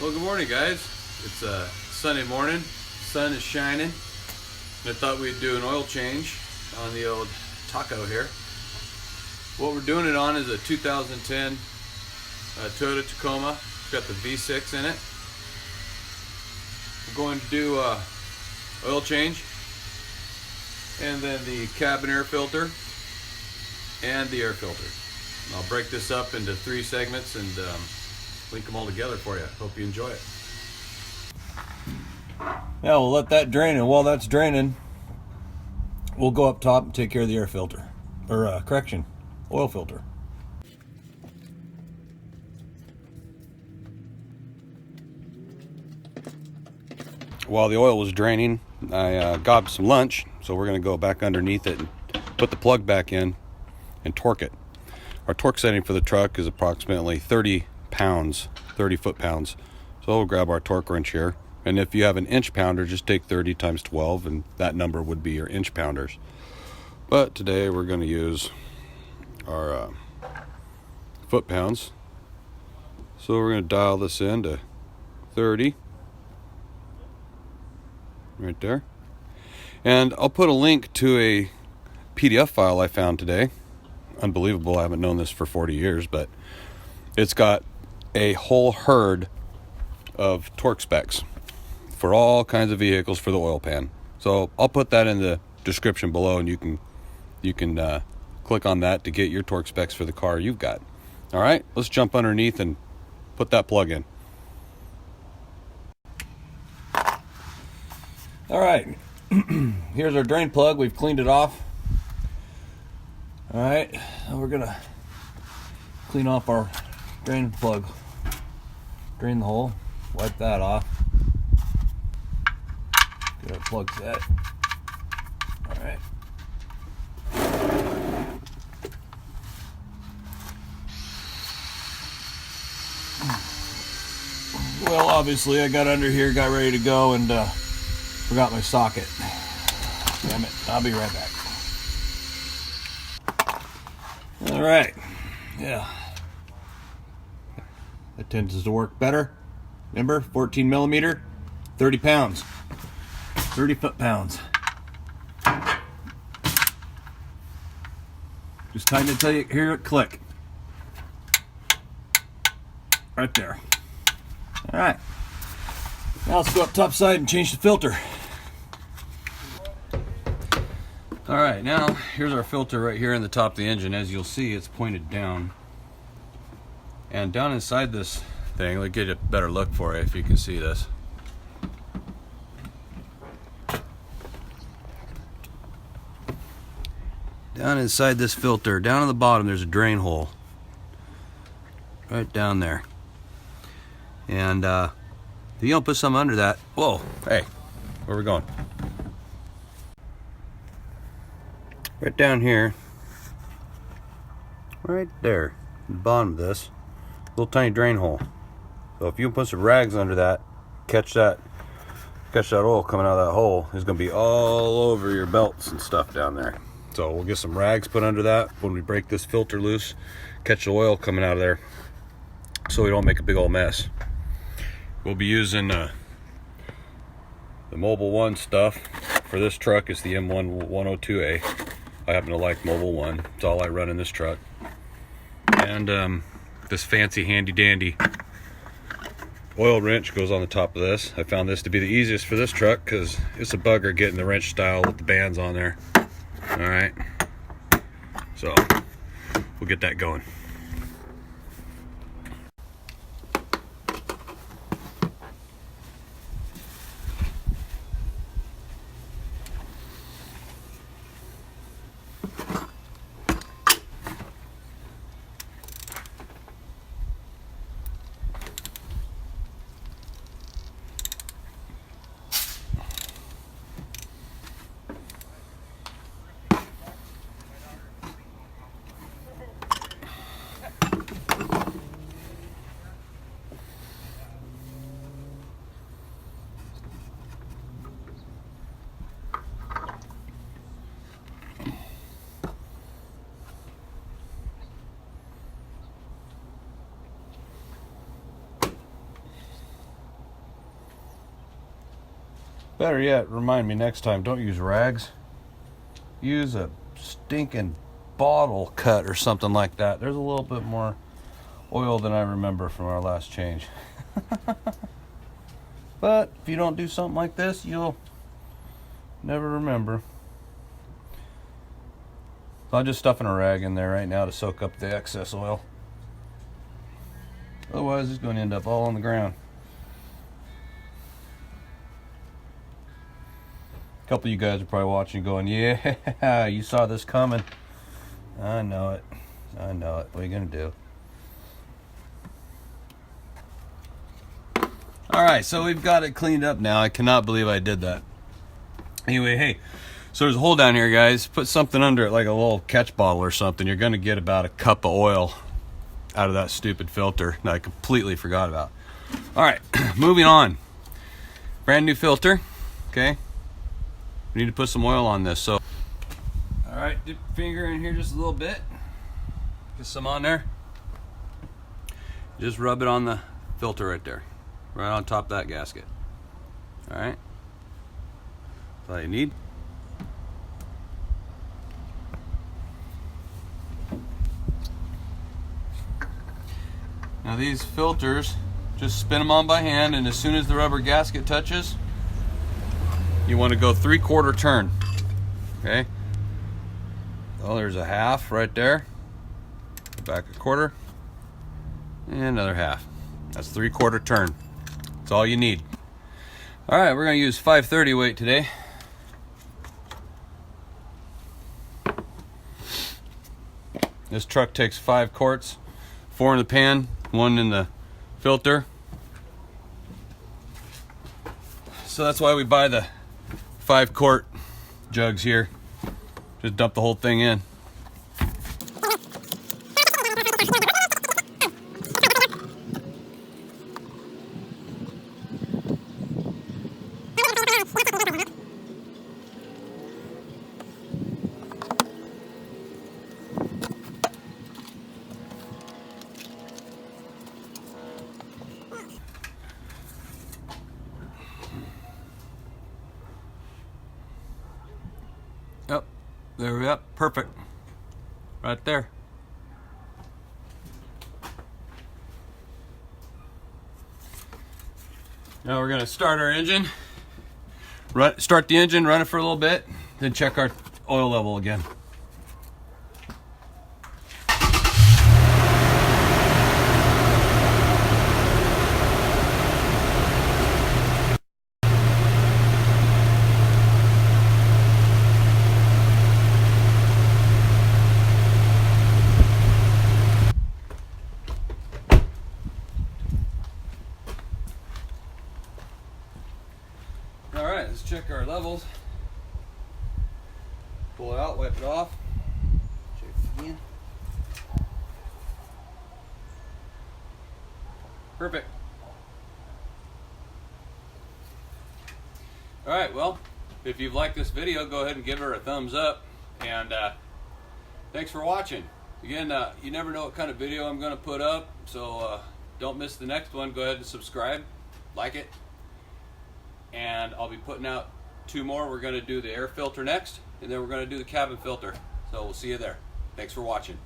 Well, good morning, guys. It's a Sunday morning. Sun is shining. And I thought we'd do an oil change on the old Taco here. What we're doing it on is a 2010 Toyota Tacoma. It's got the V6 in it. We're going to do oil change, and then the cabin air filter and the air filter. And I'll break this up into 3 segments and link them all together for you. Hope you enjoy it. Now we'll let that drain, and while that's draining, we'll go up top and take care of the air filter, or oil filter. While the oil was draining, I got some lunch, so we're going to go back underneath it and put the plug back in and torque it. Our torque setting for the truck is approximately 30 foot-pounds. So we'll grab our torque wrench here, and if you have an inch pounder, just take 30 times 12, and that number would be your inch pounders. But today we're going to use our foot-pounds. So we're going to dial this in to 30. Right there. And I'll put a link to a PDF file I found today. Unbelievable, I haven't known this for 40 years, but it's got a whole herd of torque specs for all kinds of vehicles for the oil pan. So I'll put that in the description below, and you can click on that to get your torque specs for the car you've got. All right, let's jump underneath and put that plug in. All right, here's our drain plug. We've cleaned it off. All right, now we're gonna clean off our drain plug. Drain the hole, wipe that off. Get our plug set. All right. Well, obviously I got under here, got ready to go, and forgot my socket. Damn it, I'll be right back. All right, yeah. That tends to work better. Remember, 14 millimeter, 30 pounds, 30 foot-pounds. Just time to tell you, hear it click. Right there. All right. Now let's go up top side and change the filter. All right, now here's our filter right here in the top of the engine. As you'll see, it's pointed down. And down inside this thing, let's get a better look for it if you can see this. Down inside this filter, down on the bottom, there's a drain hole. Right down there. And if you don't put something under that, whoa, hey, where are we going? Right down here, right there, the bottom of this little tiny drain hole. So if you put some rags under that, catch that oil coming out of that hole, is going to be all over your belts and stuff down there. So we'll get some rags put under that when we break this filter loose, catch the oil coming out of there, so we don't make a big old mess. We'll be using the Mobil 1 stuff. For this truck is the M1 102A. I happen to like Mobil 1. It's all I run in this truck. And this fancy handy dandy oil wrench goes on the top of this. I found this to be the easiest for this truck because it's a bugger getting the wrench style with the bands on there. All right, so we'll get that going. Better yet, remind me next time, don't use rags. Use a stinking bottle cut or something like that. There's a little bit more oil than I remember from our last change. But if you don't do something like this, you'll never remember. So I'm just stuffing a rag in there right now to soak up the excess oil. Otherwise, it's going to end up all on the ground. A couple of you guys are probably watching going, yeah, you saw this coming. I know it. I know it. What are you going to do? Alright, so we've got it cleaned up now. I cannot believe I did that. Anyway, hey, so there's a hole down here, guys. Put something under it, like a little catch bottle or something. You're going to get about a cup of oil out of that stupid filter that I completely forgot about. Alright, moving on. Brand new filter. Okay. We need to put some oil on this. So, alright, dip your finger in here just a little bit. Get some on there. Just rub it on the filter right there. Right on top of that gasket. Alright. That's all you need. Now these filters, just spin them on by hand, and as soon as the rubber gasket touches, you want to go 3/4 turn. Okay. Well, there's a half right there. Back a quarter. And another half. That's 3/4 turn. That's all you need. Alright, we're going to use 530 weight today. This truck takes 5 quarts, 4 in the pan, 1 in the filter. So that's why we buy the 5-quart jugs here. Just dump the whole thing in. Yep, there we go. Perfect. Right there. Now we're going to start our engine. Start the engine, run it for a little bit, then check our oil level again. Alright, let's check our levels. Pull it out, wipe it off. Check it again. Perfect. Alright, well, if you've liked this video, go ahead and give her a thumbs up. And thanks for watching. Again, you never know what kind of video I'm going to put up, so don't miss the next one. Go ahead and subscribe, like it. And I'll be putting out 2 more. We're going to do the air filter next, and then we're going to do the cabin filter. So we'll see you there. Thanks for watching.